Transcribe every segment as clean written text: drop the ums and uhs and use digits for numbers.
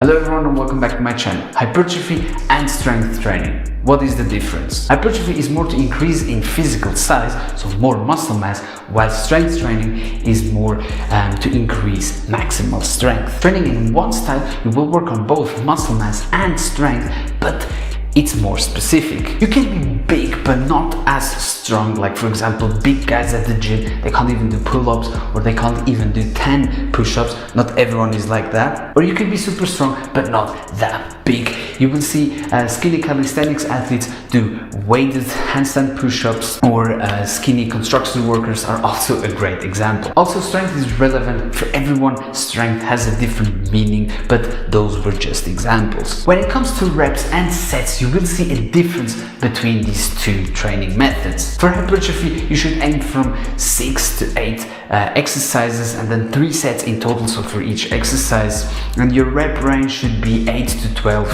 Hello everyone and welcome back to my channel. Hypertrophy and strength training. What is the difference? Hypertrophy is more to increase in physical size, so more muscle mass, while strength training is more to increase maximal strength. Training in one style, you will work on both muscle mass and strength, but it's more specific. You can be big but not as strong, like for example big guys at the gym, they can't even do pull-ups or they can't even do 10 push-ups. Not everyone is like that. Or you can be super strong but not that big. You will see skinny calisthenics athletes do weighted handstand push-ups, or skinny construction workers are also a great example. Also, strength is relevant for everyone. Strength has a different meaning, but those were just examples. When it comes to reps and sets, you will see a difference between these two training methods. For hypertrophy, you should aim from 6 to 8 exercises and then 3 sets in total, so for each exercise. And your rep range should be 8 to 12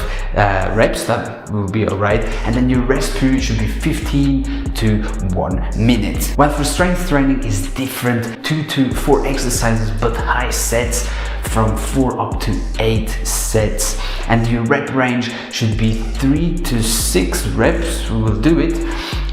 reps, that will be alright. And then your rest period should be 15 to 1 minute. While for strength training is different, 2 to 4 exercises but high sets, from 4 up to 8 sets. And your rep range should be 3 to 6 reps, we will do it.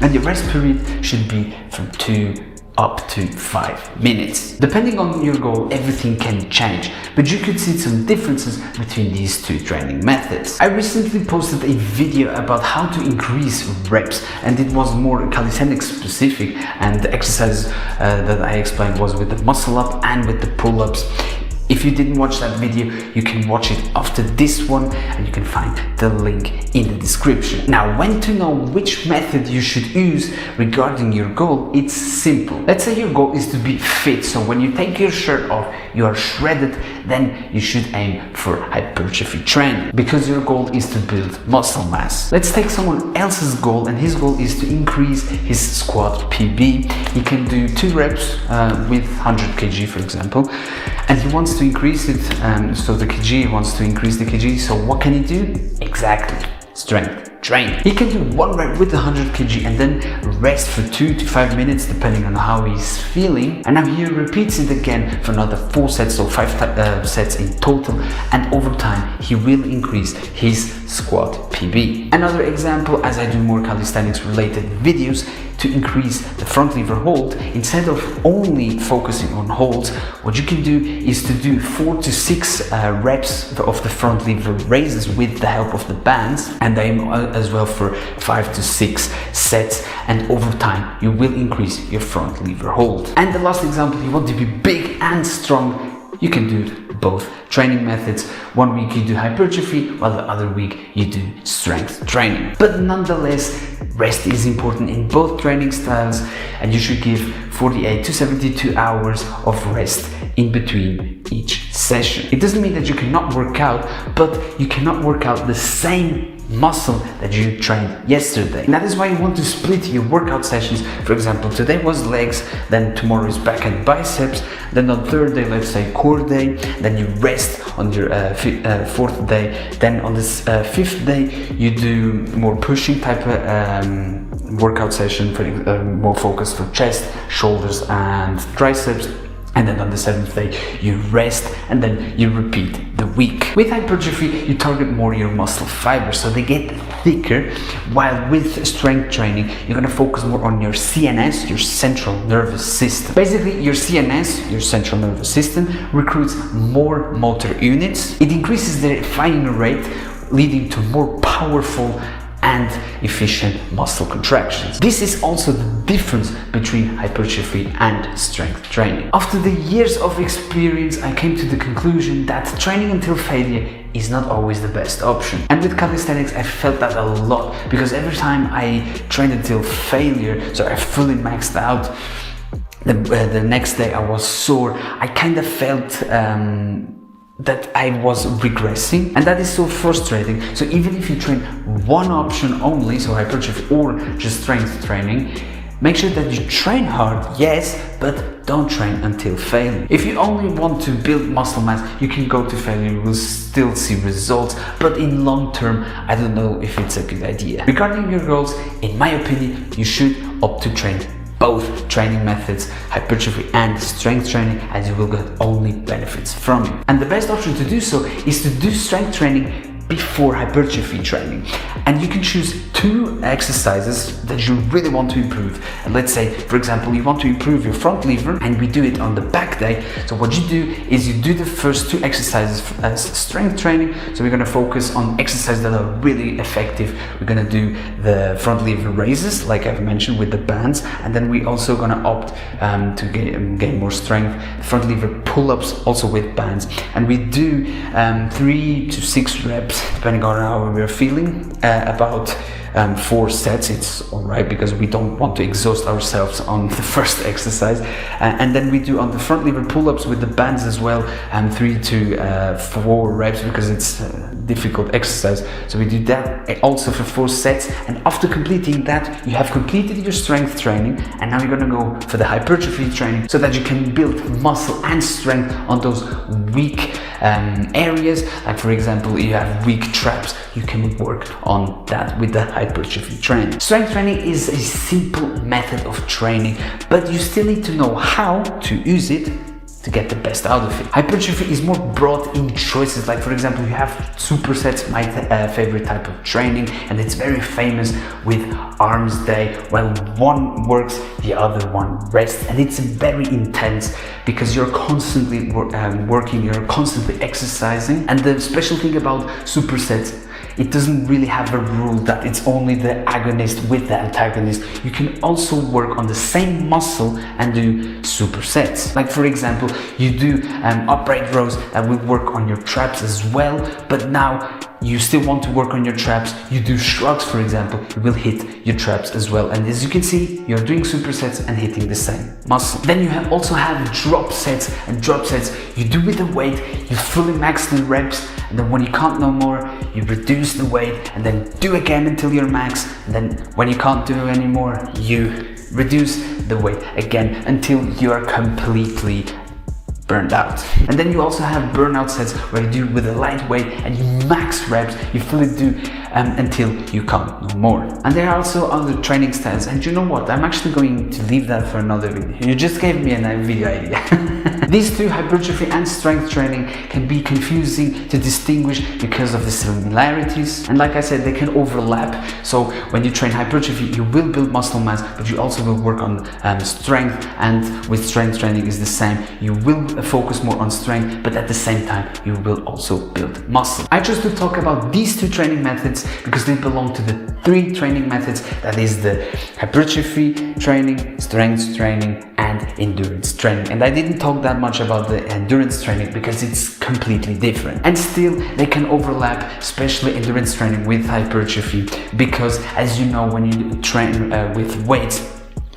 And your rest period should be from 2 up to 5 minutes. Depending on your goal, everything can change, but you could see some differences between these two training methods. I recently posted a video about how to increase reps, and it was more calisthenics specific, and the exercise that I explained was with the muscle up and with the pull-ups. If you didn't watch that video, you can watch it after this one, and you can find the link in the description. Now, when to know which method you should use regarding your goal, it's simple. Let's say your goal is to be fit, so when you take your shirt off, you are shredded, then you should aim for hypertrophy training, because your goal is to build muscle mass. Let's take someone else's goal, and his goal is to increase his squat PB. He can do 2 reps with 100 kg, for example, and he wants to increase it, so the kg, wants to increase the kg. So what can he do? Exactly, strength training. He can do 1 rep with 100 kg and then rest for 2 to 5 minutes depending on how he's feeling, and now he repeats it again for another 4 sets, so 5 sets in total, and over time he will increase his squat PB. Another example, as I do more calisthenics related videos, to increase the front lever hold, instead of only focusing on holds, what you can do is to do 4 to 6 reps of the front lever raises with the help of the bands, and aim as well for 5 to 6 sets, and over time you will increase your front lever hold. And the last example, you want to be big and strong, you can do both training methods. 1 week you do hypertrophy, while the other week you do strength training. But nonetheless, rest is important in both training styles, and you should give 48 to 72 hours of rest in between each session. It doesn't mean that you cannot work out, but you cannot work out the same muscle that you trained yesterday. And that is why you want to split your workout sessions. For example, today was legs, then tomorrow is back and biceps, then on third day, let's say core day, then you rest on your fourth day, then on this fifth day you do more pushing type of workout session, for more focused for chest, shoulders and triceps. And then on the 7th day you rest, and then you repeat the week. With hypertrophy you target more your muscle fibers, so they get thicker, while with strength training you're going to focus more on your CNS, your central nervous system. Basically, your CNS, your central nervous system, recruits more motor units. It increases their firing rate, leading to more powerful and efficient muscle contractions. This is also the difference between hypertrophy and strength training. After the years of experience, I came to the conclusion that training until failure is not always the best option. And with calisthenics, I felt that a lot, because every time I trained until failure, so I fully maxed out, the next day I was sore. I kind of felt that I was regressing, and that is so frustrating. So even if you train one option only, so hypertrophy or just strength training, make sure that you train hard, yes, but don't train until failure. If you only want to build muscle mass, you can go to failure, you will still see results, but in long term, I don't know if it's a good idea. Regarding your goals, in my opinion, you should opt to train both training methods, hypertrophy and strength training, as you will get only benefits from it. And the best option to do so is to do strength training before hypertrophy training, and you can choose 2 exercises that you really want to improve. And let's say, for example, you want to improve your front lever, and we do it on the back day. So what you do is you do the first 2 exercises as strength training. So we're going to focus on exercises that are really effective. We're going to do the front lever raises, like I've mentioned, with the bands, and then we also going to opt to gain more strength, front lever pull-ups also with bands, and we do 3 to 6 reps depending on how we're feeling, about 4 sets. It's all right because we don't want to exhaust ourselves on the first exercise, and then we do on the front lever pull-ups with the bands as well, 3 to 4 reps because it's a difficult exercise. So we do that also for 4 sets, and after completing that, you have completed your strength training, and now you're going to go for the hypertrophy training so that you can build muscle and strength on those weak areas. Like for example, you have weak traps, you can work on that with the hypertrophy training. Strength training is a simple method of training, but you still need to know how to use it to get the best out of it. Hypertrophy is more broad in choices. Like for example, you have supersets, my favorite type of training, and it's very famous with arms day. While one works, the other one rests, and it's very intense because you're constantly working, you're constantly exercising. And the special thing about supersets, it doesn't really have a rule that it's only the agonist with the antagonist. You can also work on the same muscle and do supersets. Like for example, you do upright rows that will work on your traps as well, but now you still want to work on your traps. You do shrugs, for example, it will hit your traps as well. And as you can see, you're doing supersets and hitting the same muscle. Then you also have drop sets, and drop sets you do with the weight, you fully max the reps, and then when you can't no more, you reduce the weight and then do again until you're max. And then when you can't do anymore, you reduce the weight again until you are completely burned out. And then you also have burnout sets where you do with a light weight and you max reps, you fully do until you can't no more. And there are also other training styles, and you know what, I'm actually going to leave that for another video. You just gave me a video idea. These 2, hypertrophy and strength training, can be confusing to distinguish because of the similarities, and like I said, they can overlap. So when you train hypertrophy, you will build muscle mass, but you also will work on strength, and with strength training is the same. You will focus more on strength, but at the same time you will also build muscle. I chose to talk about these 2 training methods because they belong to the 3 training methods, that is the hypertrophy training, strength training and endurance training. And I didn't talk that much about the endurance training because it's completely different, and still they can overlap, especially endurance training with hypertrophy, because as you know, when you train with weights,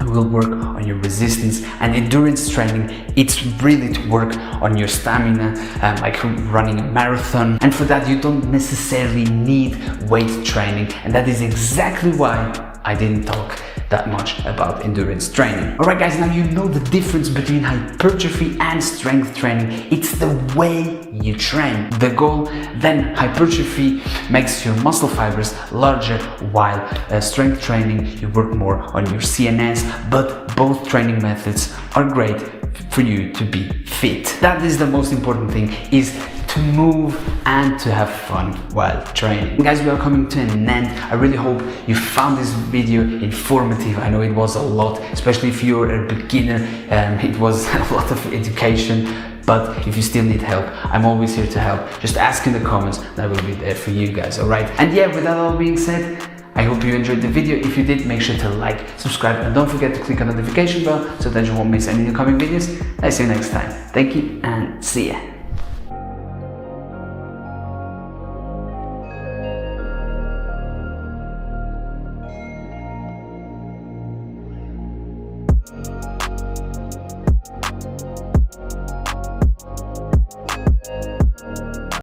it will work on your resistance, and endurance training, it's really to work on your stamina, like running a marathon. And for that you don't necessarily need weight training, and that is exactly why I didn't talk that much about endurance training. Alright guys, now you know the difference between hypertrophy and strength training. It's the way you train. The goal, then hypertrophy makes your muscle fibers larger, while strength training, you work more on your CNS, but both training methods are great for you to be fit. That is the most important thing, is to move and to have fun while training. Guys, we are coming to an end. I really hope you found this video informative. I know it was a lot, especially if you're a beginner. It was a lot of education, but if you still need help, I'm always here to help. Just ask in the comments, and I will be there for you guys, alright? And yeah, with that all being said, I hope you enjoyed the video. If you did, make sure to like, subscribe, and don't forget to click on the notification bell so that you won't miss any upcoming videos. I'll see you next time. Thank you and see ya.